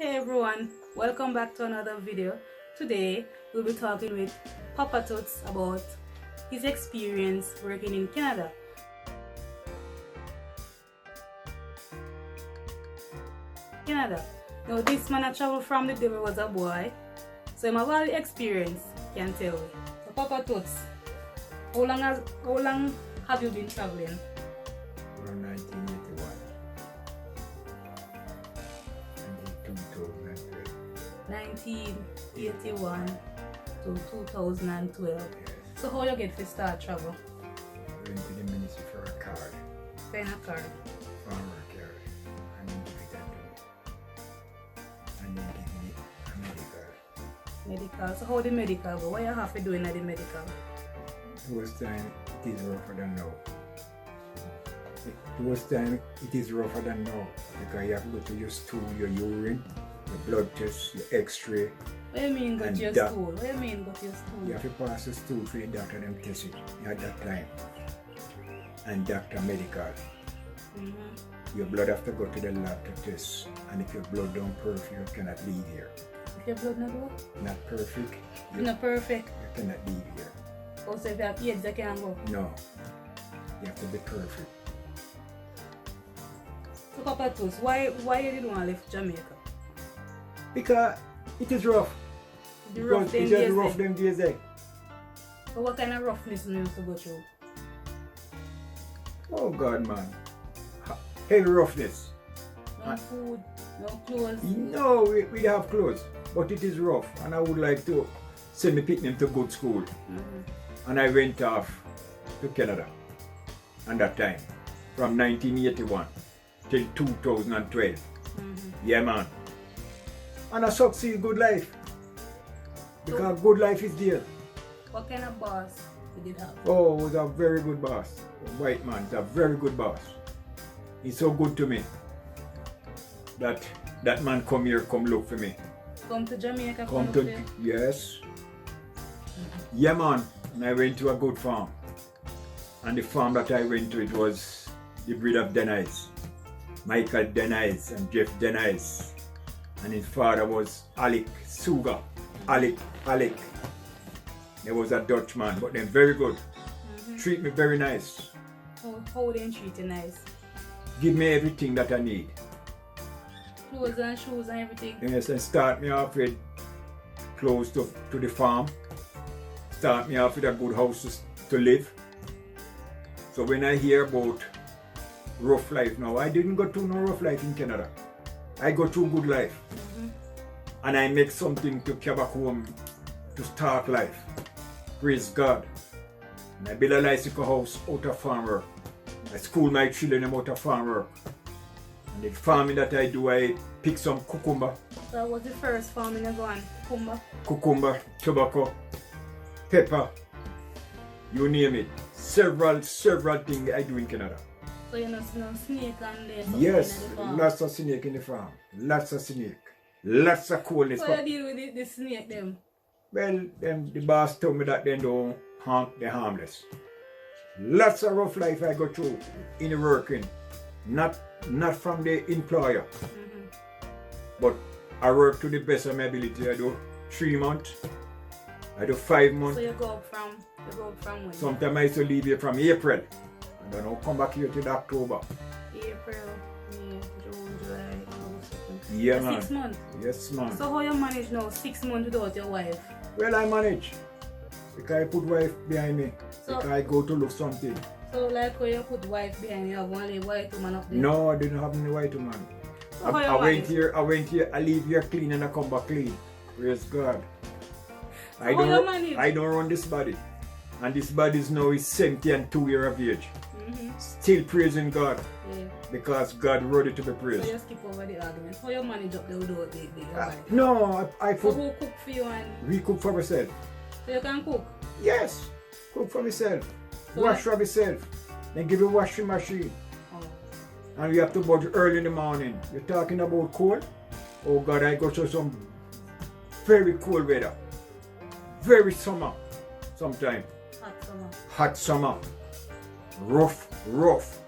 Hey everyone, welcome back to another video. Today we'll be talking with Papa Toots about his experience working in Canada. Now this man had traveled from the day he was a boy, so him have all the experience, can tell me. So Papa Toots, how long have you been traveling? From 1981 and 1981 to 2012. Yes. So how you get to start travel? Went to the ministry for a card, Kind of card. farmer card, and then give it to me. And then give me a medical. Medical. So how the medical go? What you have to do in the medical? Those time it is rougher than now. Those time it is rougher than now because you have to go to your stool, your urine, your blood test, your x-ray. What do you mean go to your stool? What do you mean go to your stool? You have to pass the stool for the doctor them test it at that time. And doctor medical. Your blood have to go to the lab to test. And if your blood don't perfect, you cannot leave here. If your blood not go? Not perfect. Not perfect. You cannot leave here. Also if you have AIDS you can't go? No. You have to be perfect. So Papa Toots, why you didn't want to leave Jamaica? Because it is rough. The rough Because them it is days rough then. them days there. So what kind of roughness you used to go through? Oh God, man. Heavy roughness. No food, no clothes. No, we have clothes. But it is rough. And I would like to send me picnic to good school. And I went off to Canada at that time. From 1981 till 2012. Yeah, man. And I succeed good life. Because good life is there. What kind of boss you did have? Oh, he was a very good boss. A white man, he's a very good boss. He's so good to me. That man come here, come look for me. Come to Jamaica, Come look to, there? yes. Yeah, man. And I went to a good farm. And the farm that I went to, it was the breed of Denise. Michael Denise and Jeff Denise. And his father was Alec Suga. Alec. He was a Dutchman, but they're very good. Treat me very nice. How they treat you nice? Give me everything that I need. Clothes and shoes and everything? Yes, and start me off with close to the farm. Start me off with a good house to live. So when I hear about rough life now, I didn't go through no rough life in Canada. I go through good life. And I make something to come back home to start life. Praise God. And I build a bicycle house out of farm work. I school my children out of farm work. And the farming that I do, I pick some cucumber. That was the first farming you go on, cucumber? Cucumber, tobacco, pepper, you name it. Several things I do in Canada. So you know snake and lace? Yes, in the farm? lots of snake in the farm. Lots of snake. Lots of coldness. So you deal with the snake them? Well, the boss told me that they don't harm, they're harmless. Lots of rough life I go through in the working. Not from the employer. But I work to the best of my ability. I do 3 months. I do 5 months. So you go up from when? Sometimes I used to leave here from April. And then I'll come back here till October. April, May, June, July, August, September. Yeah, So man. 6 months? Yes, man. So how you manage now 6 months without your wife? Well, I manage. Because I put wife behind me. So- Because I go to look something. So like when you put wife behind you, have only white woman up there? No, I didn't have any white man. So how you I went manage? here, I leave here clean and I come back clean. Praise God. I how you don't, manage? I don't run this body. And this body is now is 72 years of age. Still praising God. Yeah. Because God wrote it to be So praised. you skip over the argument. How you manage up there without the wife? No, I So put, who cook for you and we cook for myself. so you can cook? Yes, cook for myself. So Wash for myself. Then give you washing machine. Oh. And you have to budge early in the morning. You're talking about cold? Oh God, I go through some very cold weather. Very summer sometimes. Hot summer. Hot summer. Rough.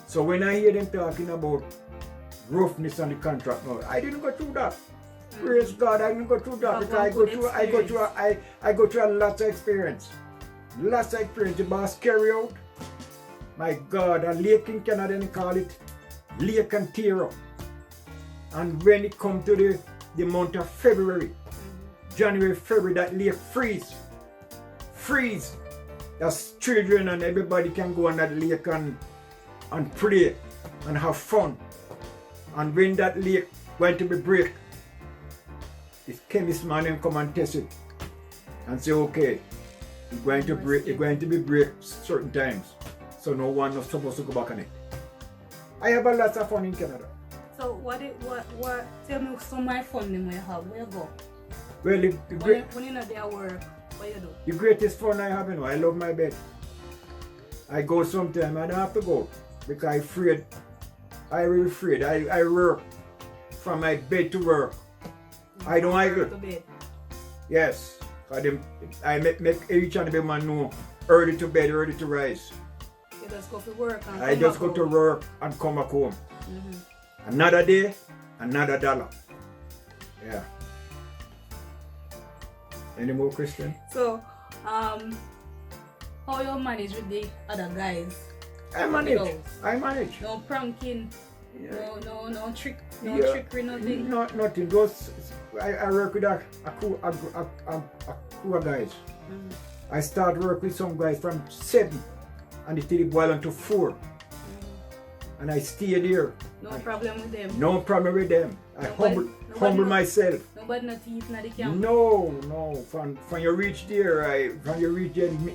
So when I hear them talking about roughness on the contract. No, I didn't go through that. Praise God, I didn't go through that because I go through a lot of experience. Lots of experience. The boss carry out. My God, a lake in Canada they call it lake and tear up. And when it come to the month of February, January, February, that lake freeze. That's children and everybody can go on that lake and play and have fun. And when that lake going to be break, this chemist man will come and test it and say, okay, it's going to break, it's going to be break certain times. So no one is supposed to go back on it. I have a lot of fun in Canada. So what tell me some of my fun you have, where you go? Well, when you're not there at work, what you do? The greatest fun I have, I love my bed. I go sometime, I don't have to go because I'm afraid. I'm really afraid. I work from my bed to work. I don't like it. To bed. Yes. I make each and every man know early to bed, early to rise. You just go to work and I just go to work and come back home. Another day, another dollar. Yeah. Any more questions? So, how you manage with the other guys? I manage. No pranking. Yeah. No trickery, nothing. Nothing. I work with a crew of guys. I start work with some guys from 7 and it till boil until 4. And I stay there. No problem with them. No problem with them. I humble myself. Nobody no thief in the camp. No. From you reach there,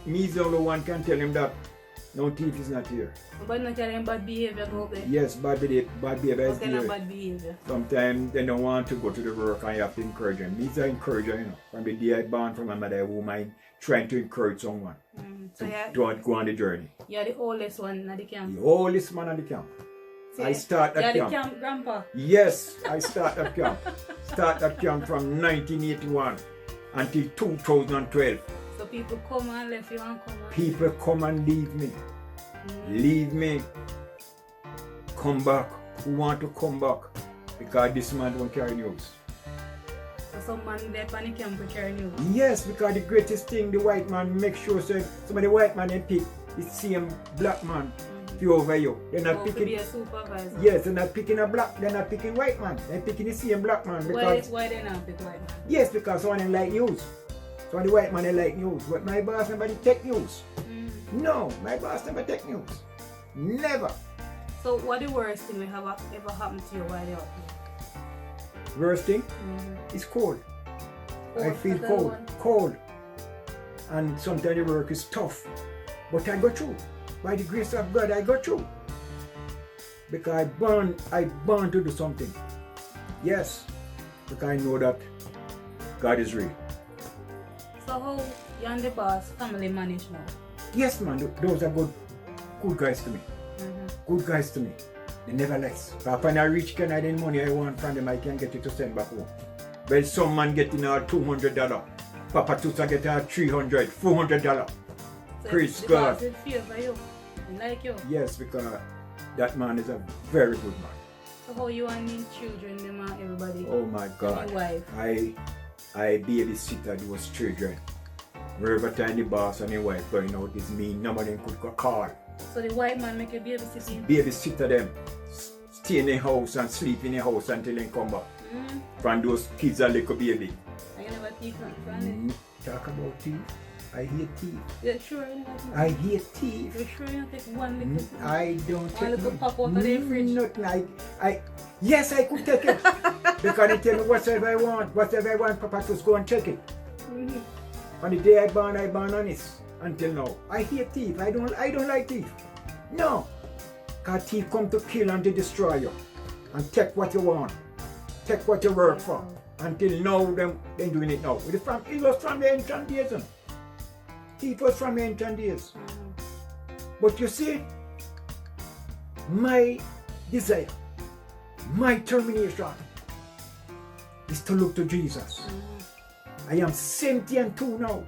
me is the only one can tell him that no thief is not here. Nobody not tell him bad behavior go there. Yes, bad behavior is there. Bad behavior. Sometimes they don't want to go to the work and you have to encourage them. Me is an encourager, From the day I born from my mother, woman trying to encourage someone so to go on the journey. You're the oldest one in the camp. The oldest man in the camp. So I start at camp. You're the camp grandpa? Yes, I start at camp. Start at camp from 1981 until 2012. So people come and leave you and come and... People come and leave me. Leave me. Come back. Who want to come back? Because this man don't carry news. So some man there on the camp will carry news? Yes, because the greatest thing the white man make sure say some of the white man they pick the same black man over you. They're not picking. To be a supervisor. Yes, they're not picking a black. They're not picking white man. They're picking the same black man because. Why they not pick white man? Yes, because some of them like news. Some of the white man they like news. But my boss never take news. No, my boss never take news. Never. So what the worst thing we have ever happened to you while you're out here? Worst thing? It's cold. I feel cold. And sometimes the work is tough. But I go through. By the grace of God, I go through. Because I born to do something. Yes. Because I know that God is real. So how you and the boss family manage now? Yes, man. Those are good guys to me. Good guys to me. They never less. But when I reach Canada, any money I want from them, I can get it to send back home. Well, some man getting $200. Papa Tusa get $300, $400. So Praise the God. boss will favor you. He like you. Yes, because that man is a very good man. So how you and your children, them and everybody? Oh my God. And your wife? I babysitter those children. Wherever time the boss and the wife going out is me, nobody could call. So the white man make you babysitting? Babysitter them. Stay in the house and sleep in the house until they come back. From those kids are little baby. And you never teeth from it? Talk about teeth. I hate teeth. You're sure you never teeth? I hate teeth. You're sure you don't take one little teeth? I don't take one little pop out of the fridge? Nothing. Yes, I could take it. Because they tell me whatever I want. Whatever I want, Papa, just go and check it. On the day I born honest. Until now. I hate thief. I don't like thief. No. Because thief come to kill and to destroy you. And take what you want. Take what you work for. Until now, them doing it now. It was from the ancient days. Thief was from the ancient days. But you see, my desire, my termination is to look to Jesus. I am 72 now,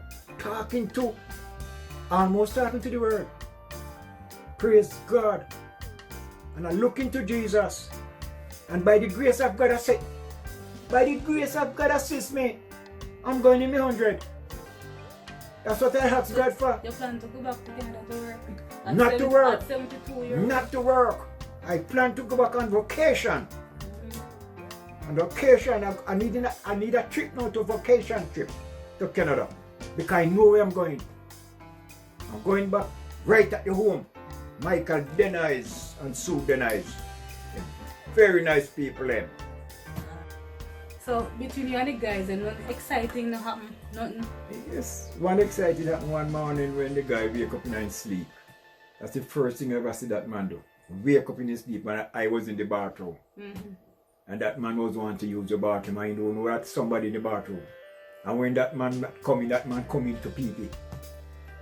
almost talking to the world. Praise God. And I look into Jesus And by the grace of God, assist me, I'm going in my 100. That's what I ask God for. You plan to go back to Canada to work? Not to work. At 72 years? Not to work. I plan to go back on vacation. On vacation, I need a trip now, to vacation trip to Canada. Because I know where I'm going. I'm going back right at the home. Michael Denise and Sue Denise. Very nice people them. So between you and the guys, and nothing exciting no happen, nothing. Yes, one exciting happened one morning when the guy wake up in his sleep. That's the first thing I ever see that man do. Wake up in his sleep when I was in the bathroom. And that man was wanting to use the bathroom. I don't know that somebody in the bathroom. And when that man come in to pee pee.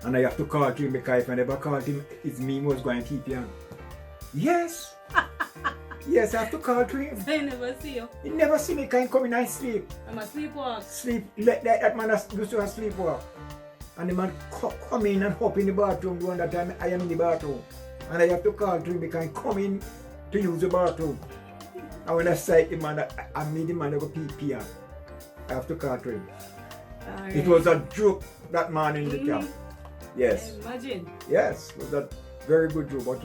And I have to call to him, because if I never called him, his meme was going to keep him. Yes. Yes, I have to call to him. I never see you. He never see me, can come in and sleep. I'm a sleepwalk. Sleep, like that man used to have sleepwalk. And the man come in and hop in the bathroom during that time I am in the bathroom. And I have to call to him, because he come in to use the bathroom. And when I sight the man, I made the man go pee. I have to call to him. Right. It was a joke that man in the camp. Yes. Imagine. Yes, it was a very good joke.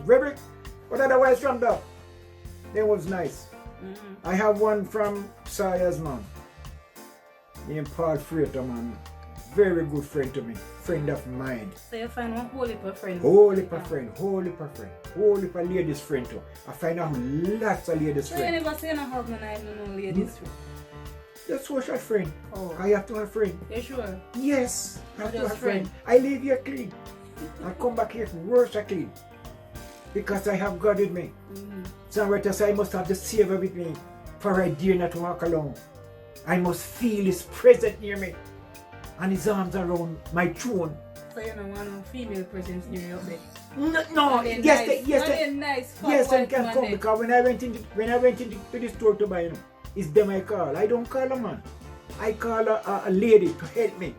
But otherwise from that, it was nice. I have one from Saya's man, named Paul Freighter, man. Very good friend to me, friend of mine. So you find one whole heap of friends? Whole heap of ladies friend too. I find out lots of ladies So friend. you never say no husband and no ladies friend? Just social friend. Oh. I have to have friend. You sure? Yes, I have Not to have just friend. friend. I leave here clean. I come back here worse clean. Because I have God with me. Somewhere say I must have the Savior with me, for I dare not walk alone. I must feel His presence near me, and His arms around my throne. So you don't want no female presence near your bed? No, yes, They can come, because when I went into the store to buy, it's them I call. I don't call a man. I call a lady to help me.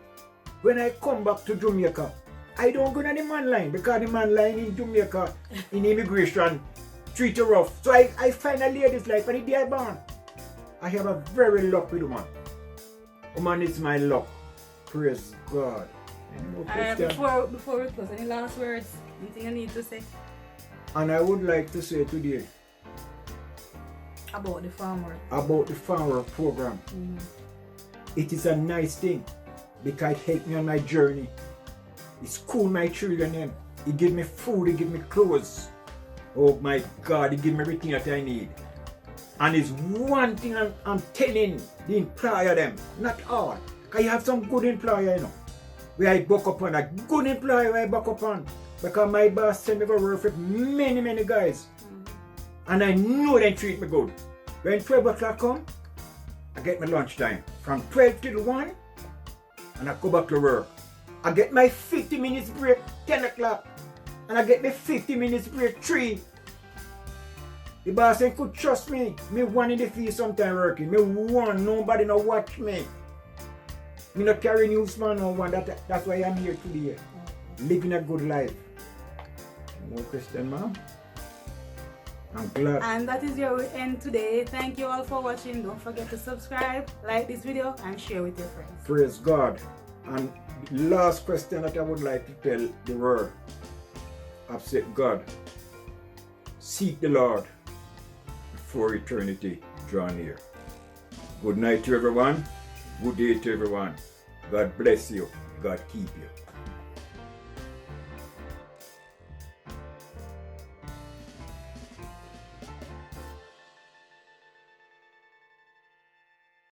When I come back to Jamaica, I don't go to the man line, because the man line in Jamaica, in immigration, treat you rough. So I find a lady's life, and the day I born, I have a very luck with woman. Woman is my luck. Praise God. Before we close, any last words? Anything you need to say? And I would like to say today About the farmer. About the farmer program. It is a nice thing, because it helped me on my journey. It schooled my children in. It gave me food, it gave me clothes. Oh my God, it gave me everything that I need. And it's one thing I'm telling the employer them, not all. Because you have some good employer, you know. Where I buck up on a good employer where I buck up on. Because my boss sent me to work with many guys. And I know they treat me good. When 12 o'clock come, I get my lunch time. From 12 till 1, and I go back to work. I get my 50 minutes break 10 o'clock. And I get my 50 minutes break 3. The boss said could trust me. Me one in the field sometime working. Me one, nobody no watch me. Me not carry newsman no one. That's why I'm here today. Living a good life. No question, ma'am? I'm glad. And that is where we end today. Thank you all for watching. Don't forget to subscribe, like this video, and share with your friends. Praise God. And last question that I would like to tell the world. I've said, God, seek the Lord before eternity draw near. Good night to everyone. Good day to everyone. God bless you. God keep you.